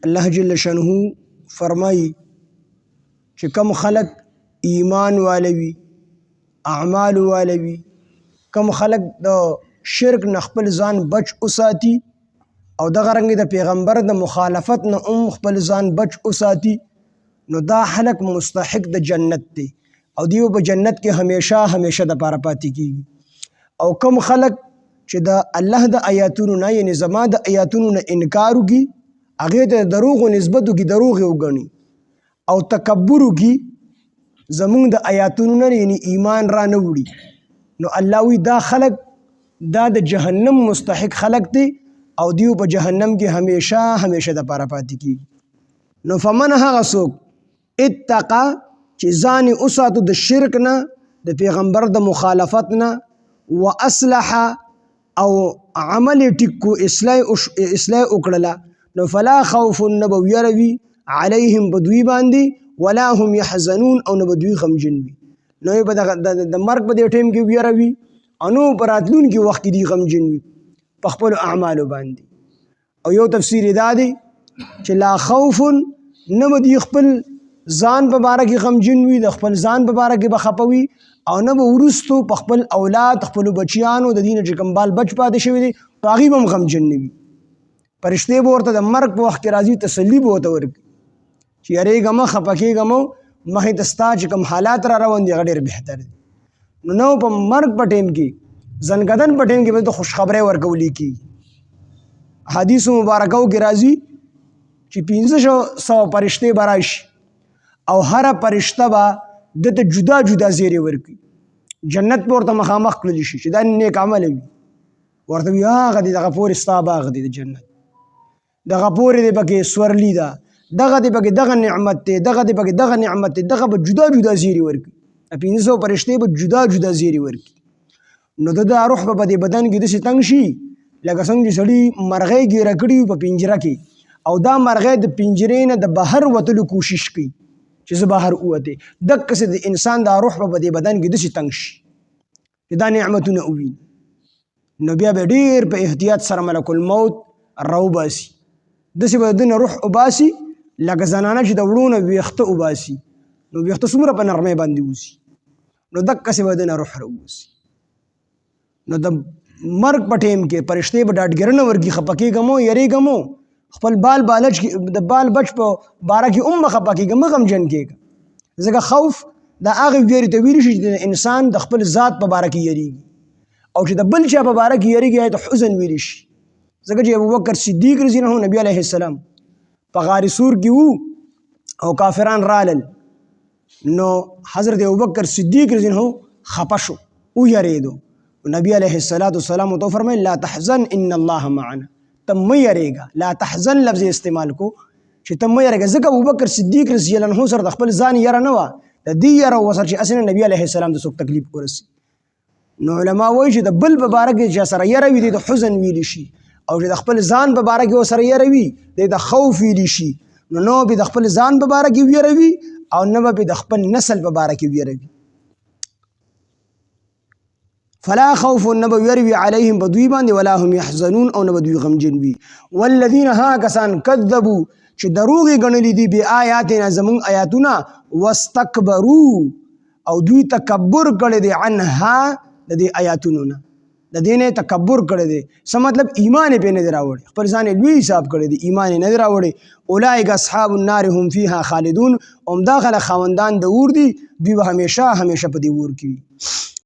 الله جل شانه فرمایي چې کم خلق ایمان والوي اعمال والوي کم خلق د شرک نه خپل ځان بچ وساتي او دغه رنګ د پیغمبر د مخالفت نه خپل ځان بچ وساتي نو دا خلق مستحق د جنت دی او دیو په جنت کې همیشه د پاره پاتې کیږي او کم خلق چې د الله د آیاتونو نه یعنی زما د آیاتونو نه انکار وکي هغه ته دروغ نسبت وکي دروغ وګڼي او تکبر وکي زمونږ د آیاتونو نه یعنی ایمان را نه وړي نو الله وی دا خلق دا د جهنم مستحق خلق دی او دیو په جهنم کې همیشه د پاره پاتې کیږي نو فمن هغه څوک اتقا چې ځان اوساتو د شرک نه د پیغمبر د مخالفت نه واصلح او عمل ټکو اصلاح وکړه نو فلا خوف نبو يروي عليهم بدوي باندې ولا هم يحزنون او نبدوي غمجن وي نو په د مرګ په دې ټیم کې يروي انو براتلون کې وخت دي غمجن وي په خپل اعمال باندې او یو تفسیر دا دی چې لا خوف نبدي خپل ځان په باره کې غمجن وي د خپل ځان په باره کې بخپوي او نه به ورستو په خپل اولاد خپل بچیانو د دین چې کمبال بچ پاتې شوی دي په هغې هم غمجن نه وي فرشتې به ورته د مرګ په وخت کې راځي تسلي به ورته ورکړي چې یارېږه مه خفه کېږه مه مخې ته ستا چې کوم حالات را روان دي هغه ډېر بهتر دي نو په مرګ په ټیم کې زنګدن په ټیم کې به ته خوشخبری ورکولی کېږي حدیثو مبارکو کې راځي چې 500 فرشتې به راشي او هره فرشته به دته جدا جدا زیری ورکړي جنت په ورته مخامخ کړلی شي چې دا نیک عمل وي ورته وي هغه دی دغه پورې ستا باغ دی د جنت دغه پورې دی پکې سورلی ده دغه دی پکې دغه نعمت دی دغه دی پکې دغه نعمت دی دغه به جدا جدا زیری ورکړي 500 فرشتې به جدا جدا زیری ورکړي نو د روح په دې بدن کې داسې تنګ شي لکه څنګه چې سړي مرغۍ ګیره کړي په پنجره کې او دا مرغۍ د پنجرې نه د بهر وتلو کوشش کوي چې زه بهر ووته دقسې د انسان دا روح په دې بدن کې داسې تنګ شي چې دا نعمتونه وویني نو بیا به ډېر په احتیاط سره ملک الموت راوباسي داسې به د روح وباسي لکه زنانه چې د وړو نه ویښته وباسي نو ویښته څومره په نرمۍ باندې وځي نو دقسې به د روح راوباسي نو د مرګ په ټیم کې فرشتې به ډاډګرنه ورکړي خفه کېږه مو یېرېږه مو خپل د بال بچ په باره کې مه خفه کېږه مه غمجن کېږه ځکه خوف د هغې ویرې ته ویلی شي چې د انسان د خپل ذات په باره کې یېرېږي او چې د بل چا په باره کې یېرېږي ته حزن ویلی شي ځکه چې ابوبکر صدیق رضی الله عنه نبی علیه السلام په غار سور کې وو او کافران رالل نو حضرت ابوبکر صدیق رضی الله عنه خفه شو ویېرېدو نبی علیه السلام ورته وفرمیل لا تحزن ان الله معنا ته مه یېرېږه لا تحزن لفظ استعمال کو چې ته مه یېرېږه ځکه ابوبکر صدیق رضی الله عنه سره د خپل ځان یره نه وه د دې یره وسره چې اصلا نبی علیه السلام د څوک تکلیف ورسي نو علما وایي چې د بل په باره کې چې سره یره وي د حزن ویلی شي او چې د خپل ځان په باره کې ورسره یره وي د خوف ویلی شي نو به د خپل ځان په باره کې ویره وي او نه به د خپل نسل په باره کې ویره وي فلا خوف نبو يروي عليهم بدوي باندې ولا هم يحزنون او نبدوي غمجن وي والذين ها کسان كذبوا چې دروغ غنلې دي به آیاتنا زمون آیاتنا واستكبروا او دوی تکبر کړي دي عنها د دې آیاتونو نه د دې نه تکبر کړي دي څه مطلب ایمان په نه دراوړي خپل ځان لوی حساب کړي دي ایمان نه دراوړي اولئک اصحاب النار هم فيها خالدون هم داخله خوندان د اور دي دوی همیشه په دې اور کې